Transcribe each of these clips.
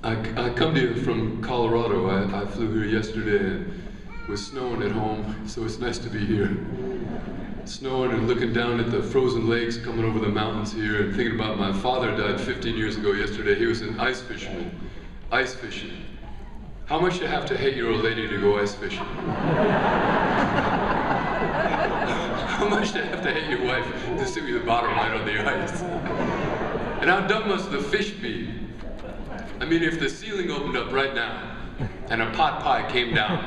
I come to you from Colorado. I flew here yesterday and it was snowing at home, so it's nice to be here. Snowing and looking down at the frozen lakes coming over the mountains here and thinking about my father died 15 years ago yesterday. He was an ice fisherman. Ice fishing. How much do you have to hate your old lady to go ice fishing? How much do you have to hate your wife to sit with the bottom right on the ice? And how dumb must the fish be? I mean, if the ceiling opened up right now and a pot pie came down,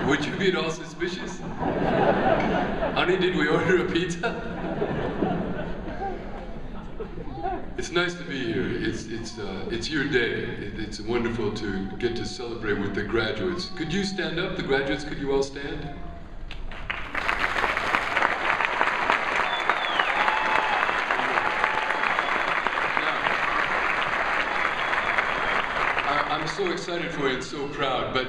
would you be at all suspicious? Honey, did we order a pizza? It's nice to be here. It's your day. It's wonderful to get to celebrate with the graduates. Could you stand up? The graduates, could you all stand? I'm so excited for you and so proud, but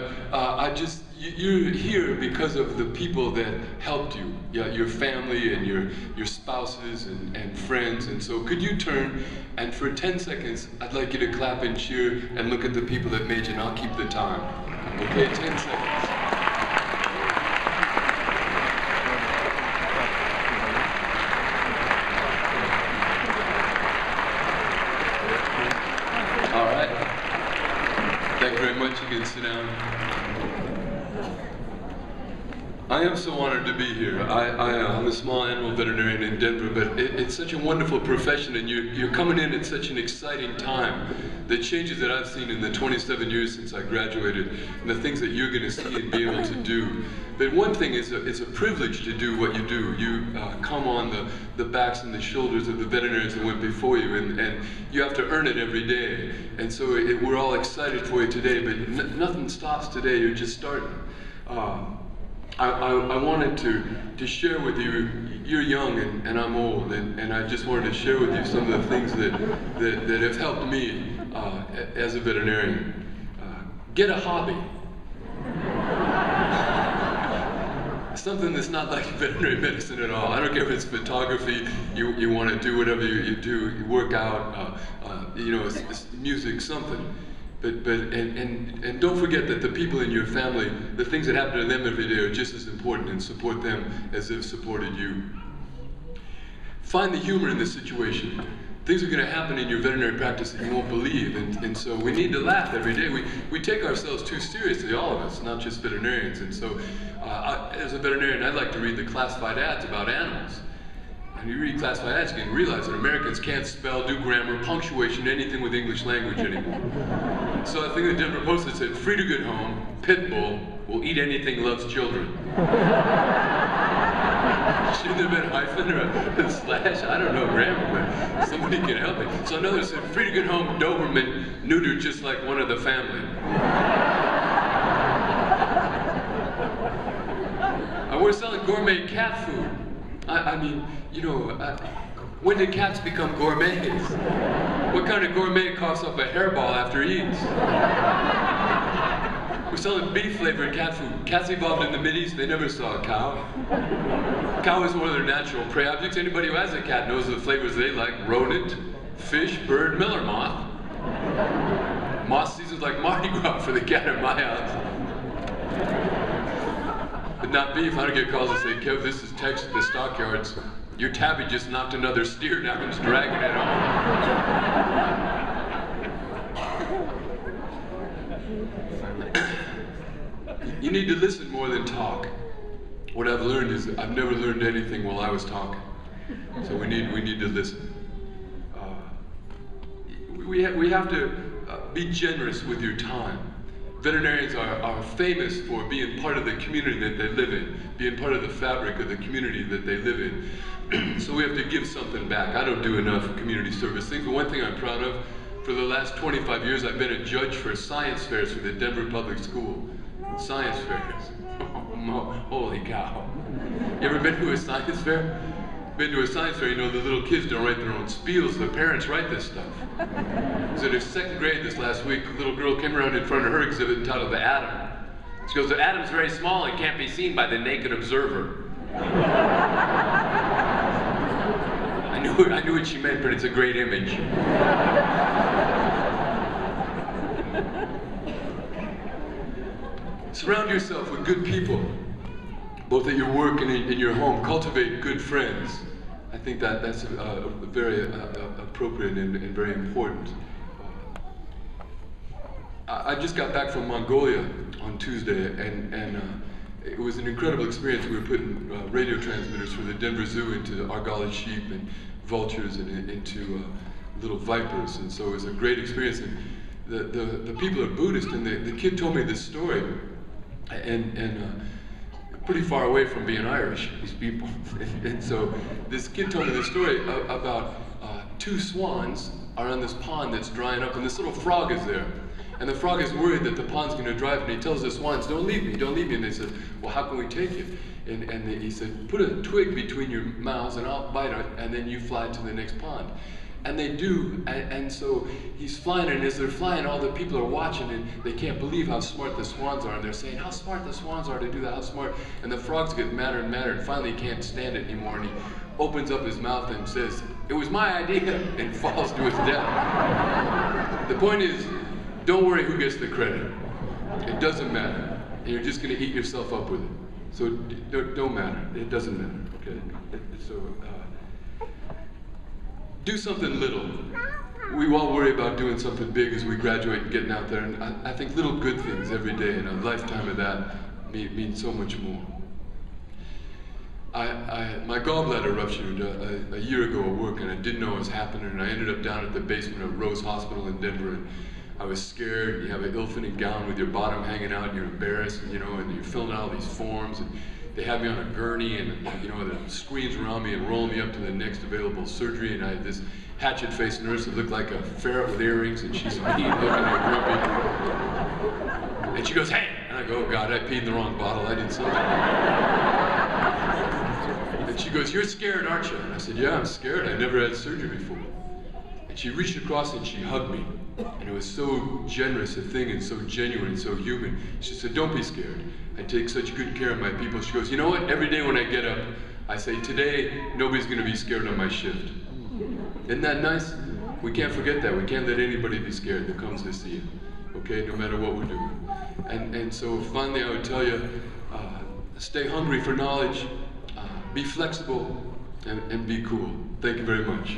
you're here because of the people that helped you, your family and your spouses and friends, and so could you turn and for 10 seconds, I'd like you to clap and cheer and look at the people that made you, and I'll keep the time. Okay, 10 seconds. All right. Thank you very much. You can sit down. I am so honored to be here. I'm a small animal veterinarian in Denver, but it's such a wonderful profession, and you're coming in at such an exciting time. The changes that I've seen in the 27 years since I graduated, and the things that you're going to see and be able to do. But one thing is, it's a privilege to do what you do. You come on the backs and the shoulders of the veterinarians that went before you, and you have to earn it every day. And so we're all excited for you today, but nothing stops today. You're just starting. I wanted to share with you, you're young and I'm old, and I just wanted to share with you some of the things that have helped me as a veterinarian. Get a hobby. Something that's not like veterinary medicine at all. I don't care if it's photography, you want to do whatever you do, you work out, it's music, something. But don't forget that the people in your family, the things that happen to them every day are just as important, and support them as they've supported you. Find the humor in this situation. Things are going to happen in your veterinary practice that you won't believe, and so we need to laugh every day. We take ourselves too seriously, all of us, not just veterinarians. And so as a veterinarian, I'd like to read the classified ads about animals. And you read classified ads, you can realize that Americans can't spell, do grammar, punctuation, anything with English language anymore. So I think the Denver Post had said, free to good home, pit bull, will eat anything, loves children. Shouldn't there have been a hyphen or a slash? I don't know grammar, but somebody can help me. So another said, free to good home, Doberman, neutered just like one of the family. We're selling gourmet cat food. I mean, when did cats become gourmets? What kind of gourmet coughs up a hairball after he eats? We're selling beef-flavored cat food. Cats evolved in the Mideast, they never saw a cow. Cow is one of their natural prey objects. Anybody who has a cat knows the flavors they like: rodent, fish, bird, miller moth. Moth season's like Mardi Gras for the cat in my house. But not beef. I don't get calls that say, Kev, this is Tex at the stockyards. Your tabby just knocked another steer down and is dragging it home. You need to listen more than talk. What I've learned is I've never learned anything while I was talking. So we need to listen. We have to be generous with your time. Veterinarians are famous for being part of the community that they live in, being part of the fabric of the community that they live in. So we have to give something back. I don't do enough community service things, but one thing I'm proud of, for the last 25 years I've been a judge for science fairs for the Denver Public School. Science fairs. Holy cow. You ever been to a science fair? Been to a science fair, the little kids don't write their own spiels, the parents write this stuff. I was in second grade this last week. A little girl came around in front of her exhibit entitled The Atom. She goes, the atom's very small and can't be seen by the naked observer. I knew what she meant, but it's a great image. Surround yourself with good people, both at your work and in your home. Cultivate good friends. I think that's very appropriate and very important. I just got back from Mongolia on Tuesday, and it was an incredible experience. We were putting radio transmitters for the Denver Zoo into Argali sheep and vultures and into little vipers, and so it was a great experience. And the people are Buddhist, and the kid told me this story, and pretty far away from being Irish, these people. And so this kid told me this story about two swans are on this pond that's drying up, and this little frog is there. And the frog is worried that the pond's going to dry up, and he tells the swans, don't leave me, don't leave me. And they said, well, how can we take you? And he said, put a twig between your mouths, and I'll bite it, and then you fly to the next pond. And they do, and so he's flying, and as they're flying, all the people are watching, and they can't believe how smart the swans are, and they're saying, how smart the swans are to do that, how smart. And the frogs get madder and madder, and finally he can't stand it anymore, and he opens up his mouth and says, it was my idea, and falls to his death. The point is, don't worry who gets the credit. It doesn't matter, and you're just going to eat yourself up with it. So don't matter, it doesn't matter, okay? So, do something little. We all worry about doing something big as we graduate and getting out there, and I think little good things every day, and a lifetime of that means so much more. My gallbladder ruptured a year ago at work, and I didn't know it was happening, and I ended up down at the basement of Rose Hospital in Denver, and I was scared. You have an ill-fitting gown with your bottom hanging out, and you're embarrassed, you know, and you're filling out all these forms, and they had me on a gurney, and you know, the screens around me and rolling me up to the next available surgery, and I had this hatchet-faced nurse that looked like a ferret with earrings, and she's mean looking and grumpy. And she goes, hey! And I go, oh God, I peed in the wrong bottle, I did something. And she goes, you're scared, aren't you? And I said, yeah, I'm scared, I never had surgery before. And she reached across and she hugged me. And it was so generous a thing, and so genuine and so human. She said, don't be scared. I take such good care of my people. She goes, you know what? Every day when I get up, I say, today, nobody's going to be scared on my shift. Isn't that nice? We can't forget that. We can't let anybody be scared that comes to see you, okay, no matter what we're doing. And so finally I would tell you, stay hungry for knowledge, be flexible, and be cool. Thank you very much.